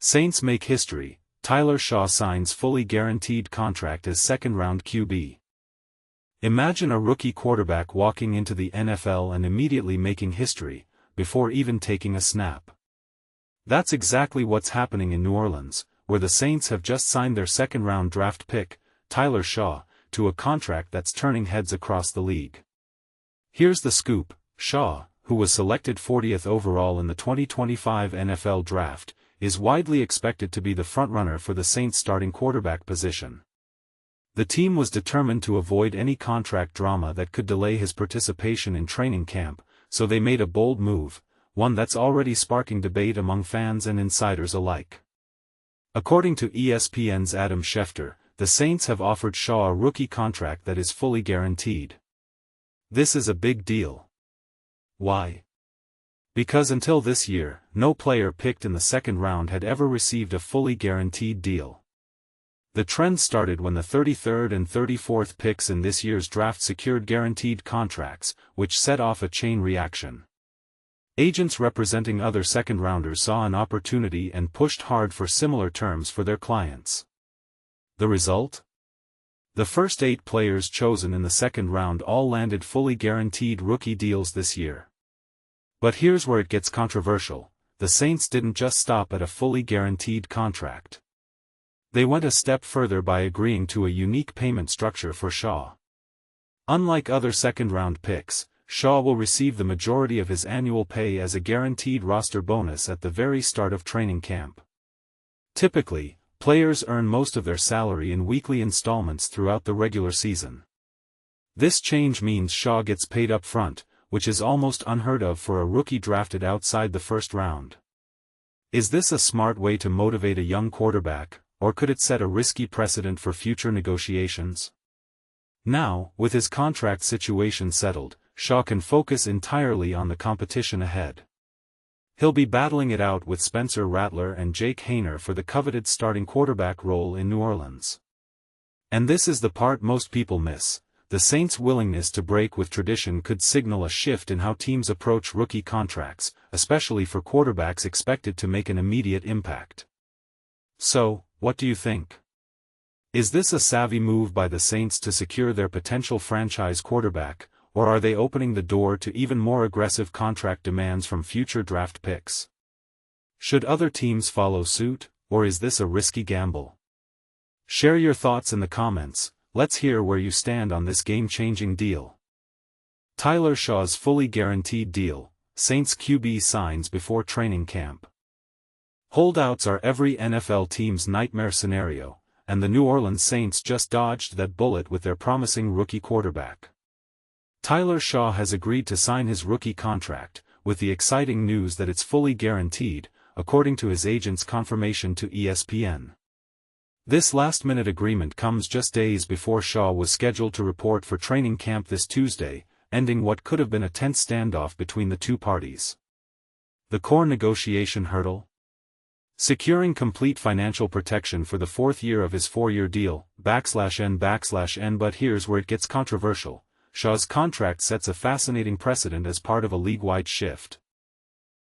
Saints make history. Tyler Shough signs fully guaranteed contract as second-round QB. Imagine a rookie quarterback walking into the NFL and immediately making history, before even taking a snap. That's exactly what's happening in New Orleans, where the Saints have just signed their second-round draft pick, Tyler Shough, to a contract that's turning heads across the league. Here's the scoop: Shough, who was selected 40th overall in the 2025 NFL Draft, is widely expected to be the frontrunner for the Saints' starting quarterback position. The team was determined to avoid any contract drama that could delay his participation in training camp, so they made a bold move, one that's already sparking debate among fans and insiders alike. According to ESPN's Adam Schefter, the Saints have offered Shough a rookie contract that is fully guaranteed. This is a big deal. Why? Because until this year, no player picked in the second round had ever received a fully guaranteed deal. The trend started when the 33rd and 34th picks in this year's draft secured guaranteed contracts, which set off a chain reaction. Agents representing other second-rounders saw an opportunity and pushed hard for similar terms for their clients. The result? The first 8 players chosen in the second round all landed fully guaranteed rookie deals this year. But here's where it gets controversial: the Saints didn't just stop at a fully guaranteed contract. They went a step further by agreeing to a unique payment structure for Shough. Unlike other second-round picks, Shough will receive the majority of his annual pay as a guaranteed roster bonus at the very start of training camp. Typically, players earn most of their salary in weekly installments throughout the regular season. This change means Shough gets paid up front, which is almost unheard of for a rookie drafted outside the first round. Is this a smart way to motivate a young quarterback, or could it set a risky precedent for future negotiations? Now, with his contract situation settled, Shough can focus entirely on the competition ahead. He'll be battling it out with Spencer Rattler and Jake Haener for the coveted starting quarterback role in New Orleans. And this is the part most people miss: the Saints' willingness to break with tradition could signal a shift in how teams approach rookie contracts, especially for quarterbacks expected to make an immediate impact. So, what do you think? Is this a savvy move by the Saints to secure their potential franchise quarterback, or are they opening the door to even more aggressive contract demands from future draft picks? Should other teams follow suit, or is this a risky gamble? Share your thoughts in the comments. Let's hear where you stand on this game-changing deal. Tyler Shough's fully guaranteed deal: Saints QB signs before training camp. Holdouts are every NFL team's nightmare scenario, and the New Orleans Saints just dodged that bullet with their promising rookie quarterback. Tyler Shough has agreed to sign his rookie contract, with the exciting news that it's fully guaranteed, according to his agent's confirmation to ESPN. This last-minute agreement comes just days before Shough was scheduled to report for training camp this Tuesday, ending what could have been a tense standoff between the two parties. The core negotiation hurdle? Securing complete financial protection for the 4th year of his 4-year deal, /N/N. But here's where it gets controversial: Shough's contract sets a fascinating precedent as part of a league-wide shift.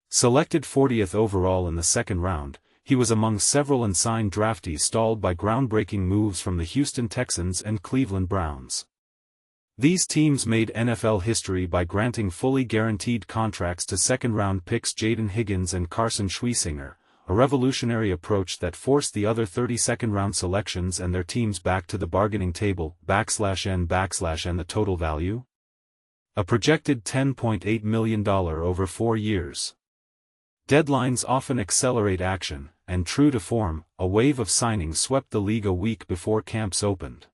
Selected 40th overall in the second round, he was among several unsigned draftees stalled by groundbreaking moves from the Houston Texans and Cleveland Browns. These teams made NFL history by granting fully guaranteed contracts to second-round picks Jaden Higgins and Carson Schweissinger, a revolutionary approach that forced the other 30 second-round selections and their teams back to the bargaining table, /N/N. The total value? A projected $10.8 million over 4 years. Deadlines often accelerate action, and true to form, a wave of signings swept the league a week before camps opened.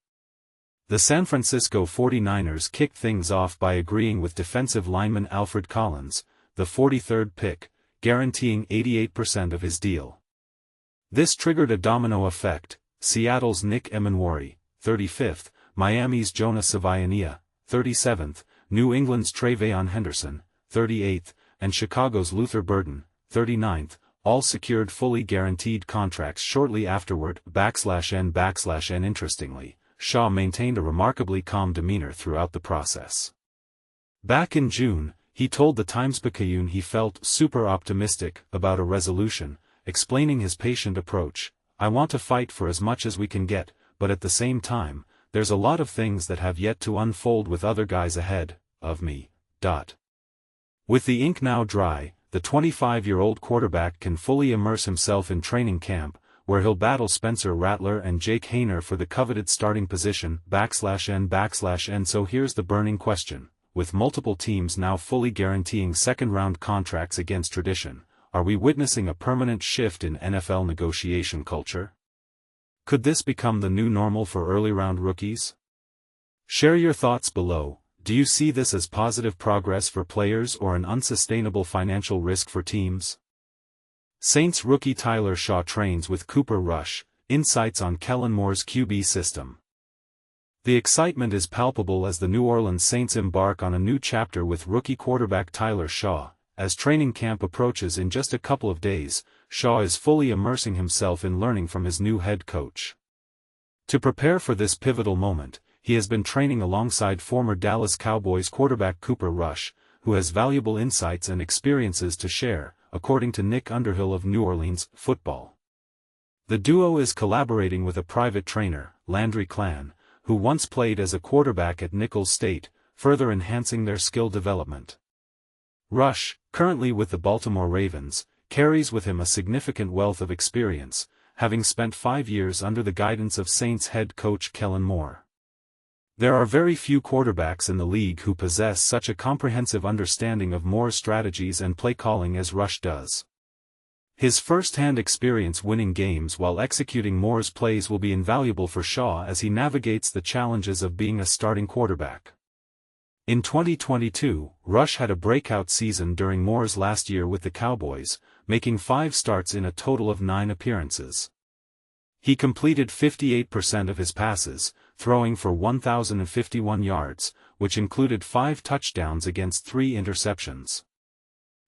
The San Francisco 49ers kicked things off by agreeing with defensive lineman Alfred Collins, the 43rd pick, guaranteeing 88% of his deal. This triggered a domino effect: Seattle's Nick Emenwari, 35th, Miami's Jonah Savaiania, 37th, New England's Tre'Veon Henderson, 38th, and Chicago's Luther Burden, 39th, all secured fully guaranteed contracts shortly afterward, /N/N. Interestingly, Shough maintained a remarkably calm demeanor throughout the process. Back in June, he told the Times-Picayune he felt super optimistic about a resolution, explaining his patient approach. "I want to fight for as much as we can get, but at the same time, there's a lot of things that have yet to unfold with other guys ahead of me." With the ink now dry, the 25-year-old quarterback can fully immerse himself in training camp, where he'll battle Spencer Rattler and Jake Haener for the coveted starting position, /N/N. So here's the burning question. With multiple teams now fully guaranteeing second-round contracts against tradition, are we witnessing a permanent shift in NFL negotiation culture? Could this become the new normal for early-round rookies? Share your thoughts below. Do you see this as positive progress for players or an unsustainable financial risk for teams? Saints rookie Tyler Shough trains with Cooper Rush, insights on Kellen Moore's QB system. The excitement is palpable as the New Orleans Saints embark on a new chapter with rookie quarterback Tyler Shough. As training camp approaches in just a couple of days, Shough is fully immersing himself in learning from his new head coach. To prepare for this pivotal moment, he has been training alongside former Dallas Cowboys quarterback Cooper Rush, who has valuable insights and experiences to share, according to Nick Underhill of New Orleans Football. The duo is collaborating with a private trainer, Landry Clan, who once played as a quarterback at Nicholls State, further enhancing their skill development. Rush, currently with the Baltimore Ravens, carries with him a significant wealth of experience, having spent 5 years under the guidance of Saints head coach Kellen Moore. There are very few quarterbacks in the league who possess such a comprehensive understanding of Moore's strategies and play calling as Rush does. His first-hand experience winning games while executing Moore's plays will be invaluable for Shough as he navigates the challenges of being a starting quarterback. In 2022, Rush had a breakout season during Moore's last year with the Cowboys, making 5 starts in a total of 9 appearances. He completed 58% of his passes, throwing for 1,051 yards, which included 5 touchdowns against 3 interceptions.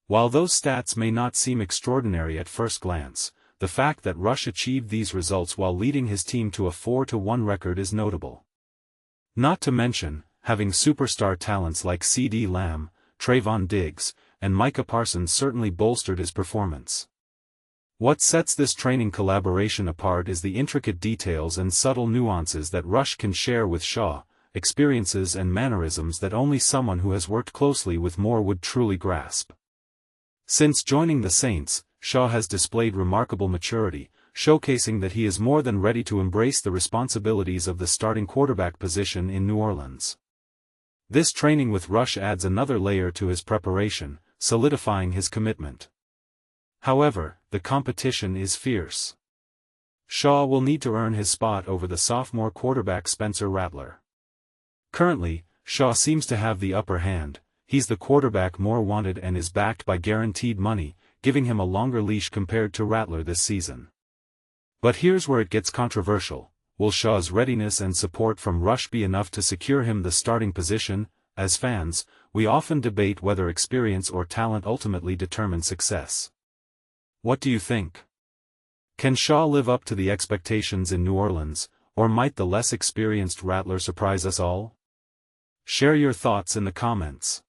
While those stats may not seem extraordinary at first glance, the fact that Rush achieved these results while leading his team to a 4-1 record is notable. Not to mention, having superstar talents like CeeDee Lamb, Trayvon Diggs, and Micah Parsons certainly bolstered his performance. What sets this training collaboration apart is the intricate details and subtle nuances that Rush can share with Shough, experiences and mannerisms that only someone who has worked closely with Moore would truly grasp. Since joining the Saints, Shough has displayed remarkable maturity, showcasing that he is more than ready to embrace the responsibilities of the starting quarterback position in New Orleans. This training with Rush adds another layer to his preparation, solidifying his commitment. However, the competition is fierce. Shough will need to earn his spot over the sophomore quarterback Spencer Rattler. Currently, Shough seems to have the upper hand. He's the quarterback Moore wanted and is backed by guaranteed money, giving him a longer leash compared to Rattler this season. But here's where it gets controversial. Will Shaugh's readiness and support from Rush be enough to secure him the starting position? As fans, we often debate whether experience or talent ultimately determine success. What do you think? Can Shough live up to the expectations in New Orleans, or might the less experienced Rattler surprise us all? Share your thoughts in the comments.